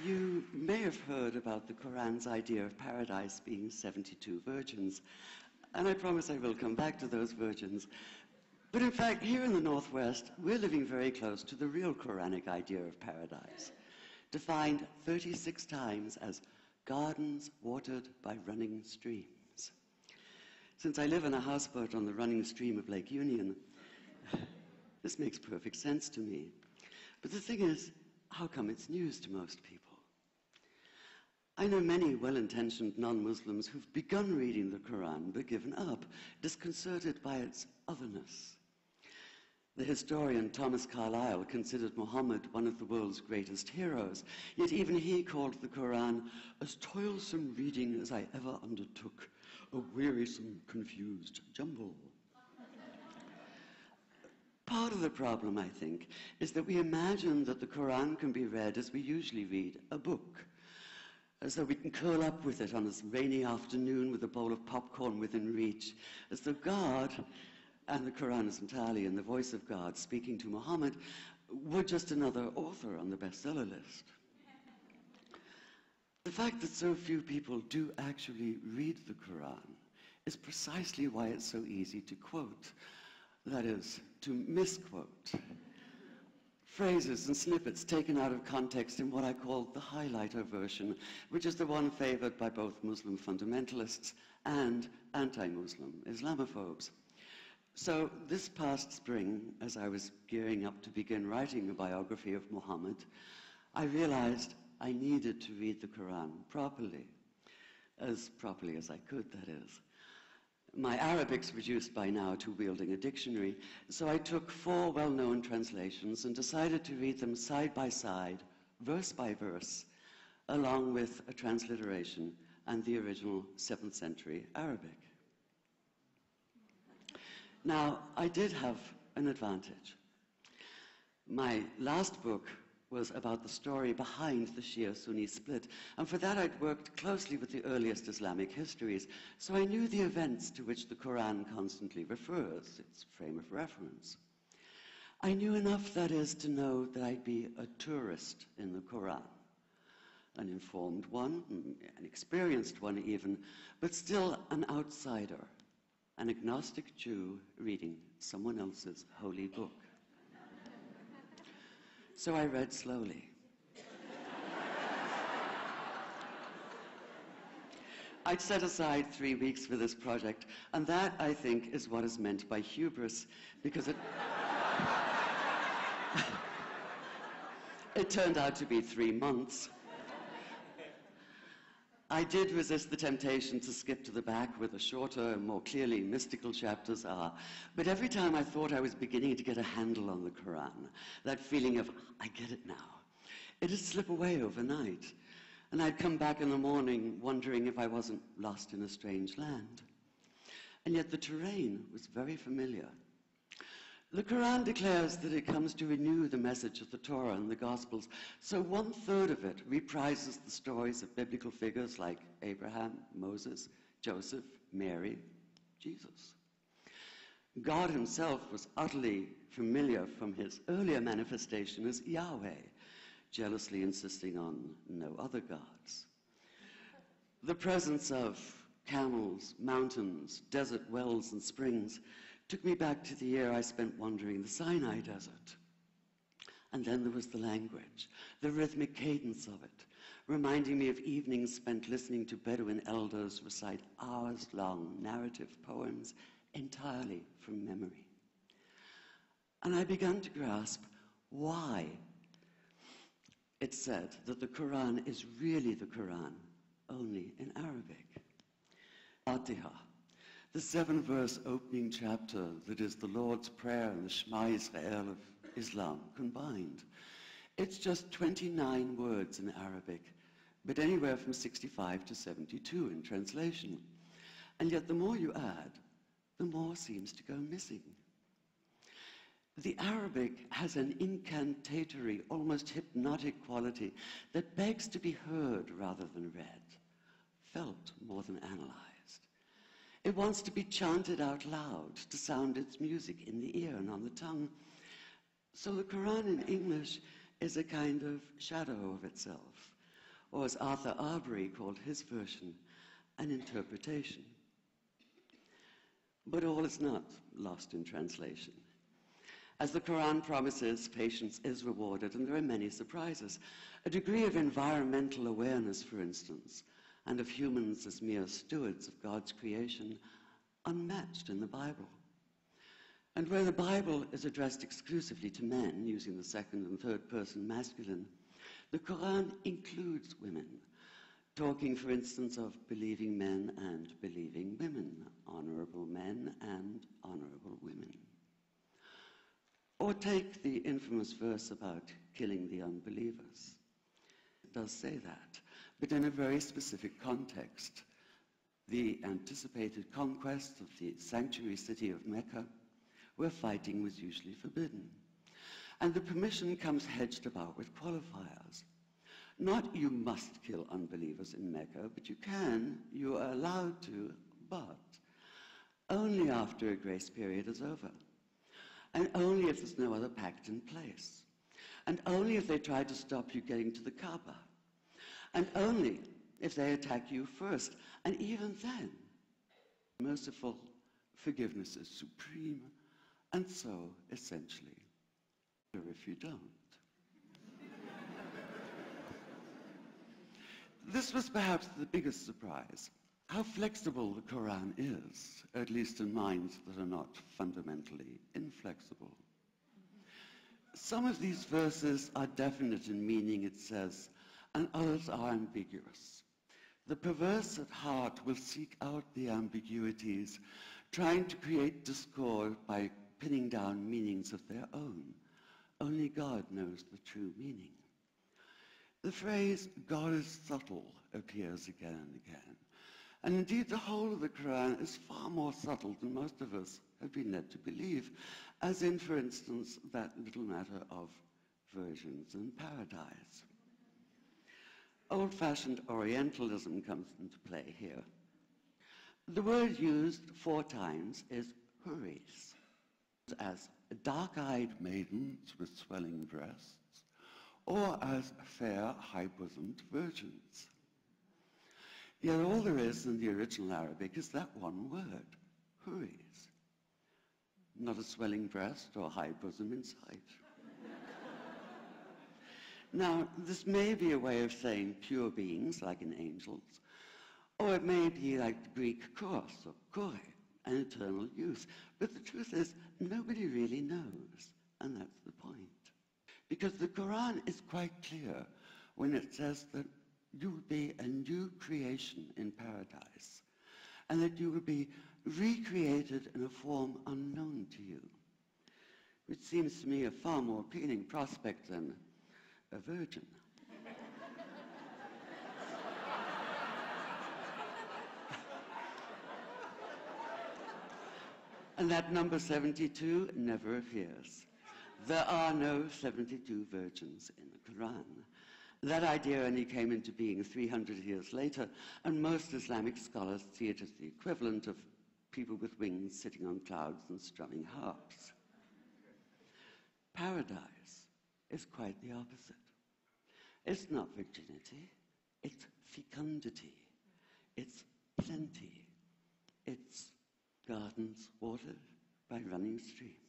You may have heard about the Quran's idea of paradise being 72 virgins, and I promise I will come back to those virgins. But in fact, here in the Northwest, we're living very close to the real Quranic idea of paradise, defined 36 times as gardens watered by running streams. Since I live in a houseboat on the running stream of Lake Union, this makes perfect sense to me. But the thing is, how come it's news to most people? I know many well-intentioned non-Muslims who've begun reading the Quran but given up, disconcerted by its otherness. The historian Thomas Carlyle considered Muhammad one of the world's greatest heroes, yet even he called the Quran as toilsome reading as I ever undertook, a wearisome, confused jumble. Part of the problem, I think, is that we imagine that the Quran can be read as we usually read a book, as though we can curl up with it on a rainy afternoon with a bowl of popcorn within reach, as though God, and the Quran is entirely in the voice of God speaking to Muhammad, were just another author on the bestseller list. The fact that so few people do actually read the Quran is precisely why it's so easy to quote. That is, to misquote. Phrases and snippets taken out of context in what I call the highlighter version, which is the one favored by both Muslim fundamentalists and anti-Muslim Islamophobes. So this past spring, as I was gearing up to begin writing a biography of Muhammad, I realized I needed to read the Quran properly as I could, that is. My Arabic's reduced by now to wielding a dictionary, so I took 4 well-known translations and decided to read them side by side, verse by verse, along with a transliteration and the original 7th century Arabic. Now, I did have an advantage. My last book was about the story behind the Shia-Sunni split, and for that I'd worked closely with the earliest Islamic histories, so I knew the events to which the Quran constantly refers, its frame of reference. I knew enough, that is, to know that I'd be a tourist in the Quran, an informed one, an experienced one even, but still an outsider, an agnostic Jew reading someone else's holy book. So I read slowly. I'd set aside 3 weeks for this project, and that, I think, is what is meant by hubris, because it turned out to be 3 months. I did resist the temptation to skip to the back where the shorter and more clearly mystical chapters are, but every time I thought I was beginning to get a handle on the Quran, that feeling of, I get it now, it'd slip away overnight, and I'd come back in the morning wondering if I wasn't lost in a strange land. And yet the terrain was very familiar. The Quran declares that it comes to renew the message of the Torah and the Gospels, so 1/3 of it reprises the stories of biblical figures like Abraham, Moses, Joseph, Mary, Jesus. God himself was utterly familiar from his earlier manifestation as Yahweh, jealously insisting on no other gods. The presence of camels, mountains, desert wells, and springs took me back to the year I spent wandering the Sinai desert. And then there was the language, the rhythmic cadence of it, reminding me of evenings spent listening to Bedouin elders recite hours-long narrative poems entirely from memory. And I began to grasp why it's said that the Quran is really the Quran, only in Arabic. Fatiha, the 7-verse opening chapter that is the Lord's Prayer and the Shema Israel of Islam combined. It's just 29 words in Arabic, but anywhere from 65 to 72 in translation. And yet the more you add, the more seems to go missing. The Arabic has an incantatory, almost hypnotic quality that begs to be heard rather than read, felt more than analyzed. It wants to be chanted out loud, to sound its music in the ear and on the tongue. So the Quran in English is a kind of shadow of itself, or as Arthur Arbery called his version, an interpretation. But all is not lost in translation. As the Quran promises, patience is rewarded, and there are many surprises. A degree of environmental awareness, for instance, and of humans as mere stewards of God's creation, unmatched in the Bible. And where the Bible is addressed exclusively to men, using the second and third person masculine, the Quran includes women, talking, for instance, of believing men and believing women, honorable men and honorable women. Or take the infamous verse about killing the unbelievers. It does say that, but in a very specific context. The anticipated conquest of the sanctuary city of Mecca, where fighting was usually forbidden. And the permission comes hedged about with qualifiers. Not you must kill unbelievers in Mecca, but you can, you are allowed to, but only after a grace period is over. And only if there's no other pact in place. And only if they try to stop you getting to the Kaaba. And only if they attack you first. And even then, merciful forgiveness is supreme, and so, essentially, if you don't. This was perhaps the biggest surprise, how flexible the Quran is, at least in minds that are not fundamentally inflexible. Some of these verses are definite in meaning, it says, and others are ambiguous. The perverse at heart will seek out the ambiguities, trying to create discord by pinning down meanings of their own. Only God knows the true meaning. The phrase, God is subtle, appears again and again. And indeed, the whole of the Quran is far more subtle than most of us have been led to believe, as in, for instance, that little matter of virgins and paradise. Old-fashioned Orientalism comes into play here. The word used 4 times is huris, as dark-eyed maidens with swelling breasts, or as fair, high-bosomed virgins. Yet all there is in the original Arabic is that one word, huris. Not a swelling breast or high bosom in sight. Now, this may be a way of saying pure beings, like in angels, or it may be like the Greek kos, or kore, an eternal youth. But the truth is, nobody really knows, and that's the point. Because the Quran is quite clear when it says that you will be a new creation in paradise, and that you will be recreated in a form unknown to you, which seems to me a far more appealing prospect than a virgin. And that number 72 never appears. There are no 72 virgins in the Quran. That idea only came into being 300 years later, and most Islamic scholars see it as the equivalent of people with wings sitting on clouds and strumming harps. Paradise is quite the opposite. It's not virginity, it's fecundity, it's plenty, it's gardens watered by running streams.